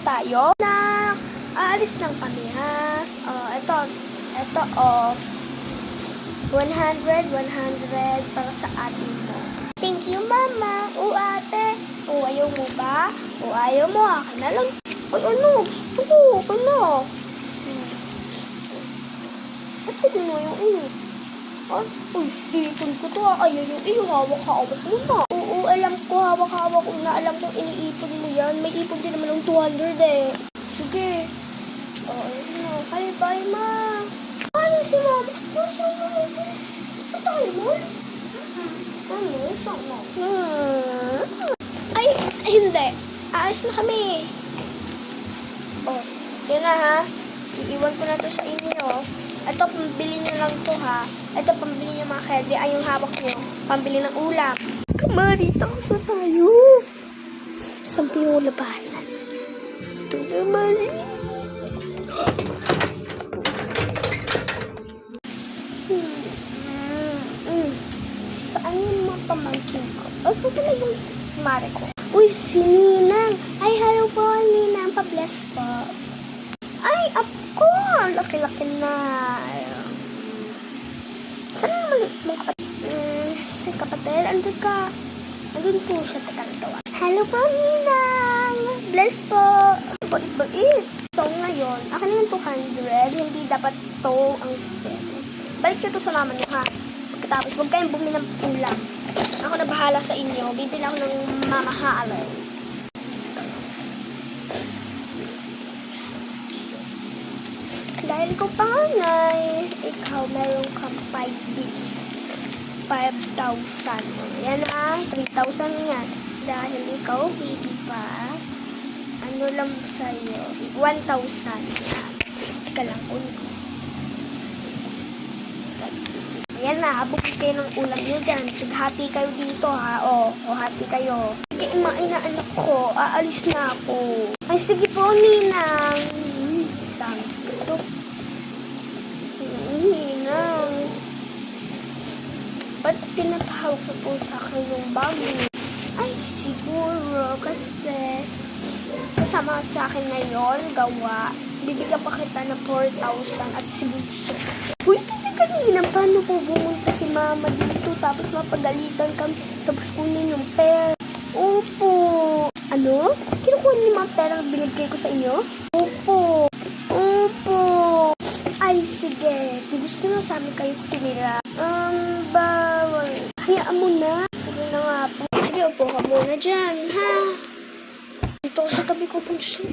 tayo na aalis lang kami, ha? Ito, 100 para sa atin mo. Thank you, mama. Ate. Ayaw mo ba? Ayaw mo, akin na lang. Ano? Gusto ko na. Ba't ko din mo yung ipon ko to. Ayaw yung hawak-hawak mo na. Oo, alam ko, hawak-hawak ko na. Alam kong iniipon mo yan. May ipon din naman ng 200 eh. Sige. Bye, ma. Ano si mama? Patay mo? Ay, hindi. Aalis na kami. Yan na, ha. Iiwan ko na to sa inyo. Ito, pambili nyo lang to, ha. Ito, pambili nyo mga candy. Ay, yung hawak nyo. Pambili ng ulam. Kamarita, sa tayo. Saan pa yung labasan? Ito na, Mari. Saan yung mga pamangkin ko? Ito pala yung mare ko. Uy, si Ninang. Ay, hello po, Ninang. Pa-bless po. Ay, of course. Laki-laki na. Saan naman mong kapatid? Si kapatid, andun ka. Andun po siya. Teka. Hello po, Ninang. Bless po. Bait. So, ngayon, akin na yung 200. Hindi dapat to ang pwede. Balik nyo to sa mama nyo, ha? Pagkatapos, huwag kayong bumili ng ulam. Ako na bahala sa inyo. Bibili ako ng mamahalan. Dahil ikaw panganay, ikaw meron kang 5,000. Yan ang 3,000 yan. Dahil ikaw, baby pa, ano lang sa'yo? 1,000 yan. Ika lang, ulit ko. Ayan na, bukit kayo ng ulam nyo dyan. Hati kayo dito, ha? Hati kayo. Sige, inaanak ko. Aalis na ako. Ay, sige po, Ninang. Sabi ko. Ninang. Ba't tinatawag sa po sa akin yung bago? Ay, siguro. Kasi, sasama sa akin ngayon, gawa. Bibigyan pa kita ng 4,000 at si Bunso. Uy, kanina, paano po bumunta si mama dito tapos mapagalitan kami tapos kunin yung pera? Opo. Ano? Kinukuha niyo yung mga pera na binigay ko sa inyo? Opo. Ay, sige. Kung gusto nyo sa amin kayo tumira. Bawal. Hayaan mo na. Sige na nga po. Sige, upo ka muna dyan, ha? Dito sa tabi ko, Bunso.